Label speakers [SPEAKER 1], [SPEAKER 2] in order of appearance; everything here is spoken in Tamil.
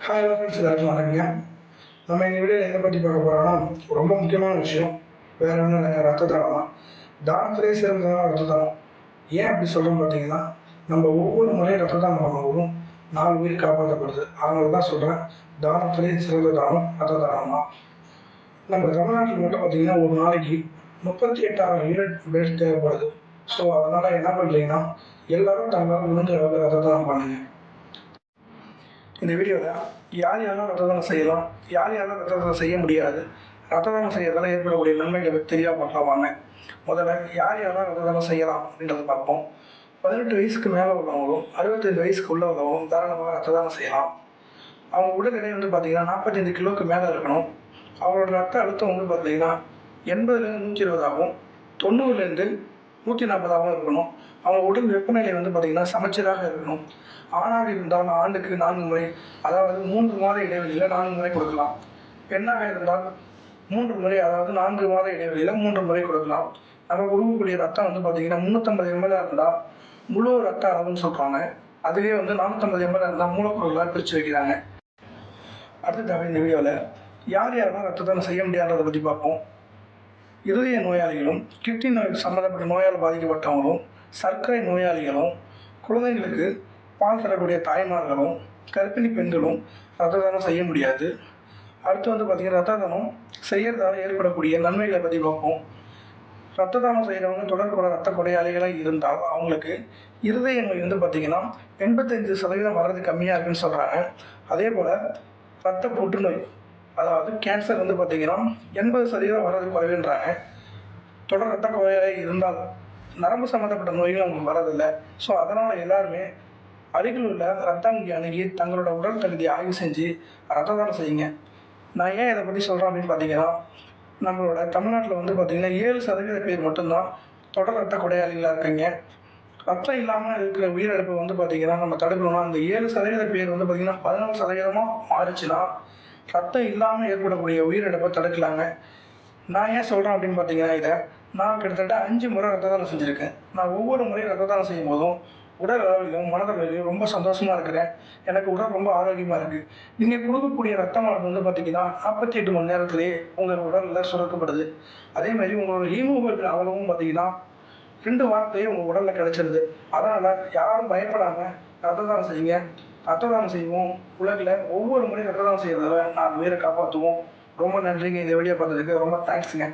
[SPEAKER 1] ஹாய் ஃப்ரெண்ட்ஸ், எல்லாருக்கும் வணக்கங்க. நம்ம இந்த வீடியோவில் எதை பற்றி பார்க்க போகிறோம்னா, ரொம்ப முக்கியமான விஷயம். வேறு ஒன்றும் இல்லைங்க, ரத்த தானம் தான். தானத்திலே சிறந்ததான் ரத்த தானம். ஏன் அப்படி சொல்கிறோம் பார்த்தீங்கன்னா, நம்ம ஒவ்வொரு முறையும் ரத்த தானம் பண்ணும்போதும் 4 உயிர் காப்பாற்றப்படுது. அதனால தான் சொல்கிறேன், தானத்திலே சிறந்த தானம் ரத்த தானம் தான். நம்ம தமிழ்நாட்டில் மட்டும் பார்த்தீங்கன்னா ஒரு நாளைக்கு 38,000 யூனிட் பிளட் தேவைப்படுது. ஸோ அதனால் என்ன பண்ணுறீங்கன்னா, எல்லோரும் தங்களால் முடிஞ்ச அளவுக்கு ரத்த தானம் பண்ணுங்க. இந்த வீடியோவில் யார் யாரெல்லாம் ரத்த தானம் செய்யலாம், யார் யாரெல்லாம் ரத்த தானம் செய்ய முடியாது, ரத்த தானம் செய்யறதால ஏற்படக்கூடிய நன்மைகளை பற்றி தெரியாமல் பார்க்கலாமான்னு முதல்ல யார் யாரெல்லாம் ரத்த தானம் செய்யலாம் அப்படின்றத பார்ப்போம். 18 வயசுக்கு மேலே உள்ளவங்களும் 65 வயசுக்கு உள்ளவங்களும் தாராளமாக ரத்த தானம் செய்யலாம். அவங்க உடல் எடை வந்து பார்த்தீங்கன்னா 45 கிலோவுக்கு மேலே இருக்கணும். அவங்களோட ரத்த அழுத்தம் வந்து பார்த்தீங்கன்னா 80லேருந்து 120 ஆகும், 90லேருந்து 140 இருக்கணும். அவங்க உடல் வெப்பநிலை வந்து பார்த்திங்கன்னா சமச்சீராக இருக்கணும். ஆணாக இருந்தால் ஆண்டுக்கு 4 முறை, அதாவது 3 மாத இடைவெளியில் 4 முறை கொடுக்கலாம். பெண்ணாக இருந்தால் 3 முறை, அதாவது 4 மாத இடைவெளியில் 3 முறை கொடுக்கலாம். நம்ம கொடுக்கக்கூடிய ரத்தம் வந்து பார்த்திங்கன்னா 350 ml இருந்தால் முழு ரத்த அளவுன்னு சொல்கிறாங்க. அதுவே வந்து 450 ml இருந்தால் மூலப்பொருளாக பிரித்து வைக்கிறாங்க. அடுத்ததாக இந்த வீடியோவில் யார் யாரெல்லாம் ரத்த தானம் செய்ய முடியாததை பற்றி பார்ப்போம். இருதய நோயாளிகளும், கிட்னி நோய் சம்மந்தப்பட்ட நோயால் பாதிக்கப்பட்டவங்களும், சர்க்கரை நோயாளிகளும், குழந்தைங்களுக்கு பால் தரக்கூடிய தாய்மார்களும், கர்ப்பிணி பெண்களும் ரத்த தானம் செய்ய முடியாது. அடுத்து வந்து பார்த்திங்கன்னா ரத்த தானம் செய்யறதால ஏற்படக்கூடிய நன்மைகளை பற்றி பார்ப்போம். ரத்த தானம் செய்கிறவங்க தொடர்புடைய ரத்த கொடையாளிகளாக இருந்தால் அவங்களுக்கு இருதய நோய் வந்து பார்த்திங்கன்னா 85% வர்றது கம்மியாக இருக்குன்னு சொல்கிறாங்க. அதே போல் ரத்த புற்றுநோய், அதாவது கேன்சர் வந்து பார்த்திங்கன்னா 80% வர்றது குறைவுன்றாங்க. தொடர் ரத்த கொடையாளி இருந்தால் நரம்பு சம்மந்தப்பட்ட நோய்கள் அவங்களுக்கு வரதில்லை. ஸோ அதனால் எல்லாருமே அருகில் உள்ள ரத்த வங்கி அணுகி தங்களோட உடல் தகுதியை ஆய்வு செஞ்சு ரத்த தானம் செய்யுங்க. நான் ஏன் இதை பற்றி சொல்கிறேன் அப்படின்னு பார்த்தீங்கன்னா, நம்மளோட தமிழ்நாட்டில் வந்து பார்த்திங்கன்னா 7% பேர் மட்டும்தான் தொடர் ரத்த கொடையாளிகளாக இருக்கீங்க. ரத்தம் இல்லாமல் இருக்கிற உயிரிழப்பு வந்து பார்த்திங்கன்னா நம்ம தடுக்கணும்னா அந்த 7% பேர் வந்து பார்த்திங்கன்னா 14% மாறிச்சுன்னா ரத்தம் இல்லாமல் ஏற்படக்கூடிய உயிரிழப்பை தடுக்கலாங்க. நான் ஏன் சொல்கிறேன் அப்படின்னு பார்த்தீங்கன்னா, இதை நான் கிட்டத்தட்ட 5 முறை ரத்த தானம் செஞ்சுருக்கேன். நான் ஒவ்வொரு முறையும் ரத்த தானம் செய்யும் போதும் உடல் அளவிலும் மனதளவிலும் ரொம்ப சந்தோஷமாக இருக்கிறேன். எனக்கு உடல் ரொம்ப ஆரோக்கியமாக இருக்குது. நீங்கள் கொடுக்கக்கூடிய ரத்தமானது வந்து பார்த்திங்கன்னா 48 மணி நேரத்திலே உங்கள் உடலில் சுரக்கப்படுது. அதேமாதிரி உங்களோட ஹீமோகுளோபின் அளவும் பார்த்திங்கன்னா 2 வாரத்திலேயே உங்கள் உடலில் கிடச்சிருது. அதனால் யாரும் பயப்படாமல் ரத்த தானம் செய்யுங்க. ரத்த தானம் செய்வோம். உலகில் ஒவ்வொரு முறையும் ரத்த தானம் செய்கிறதால நான் உயிரை காப்பாற்றுவோம். ரொம்ப நன்றிங்க. இந்த வீடியோ பார்த்ததுக்கு ரொம்ப தேங்க்ஸுங்க.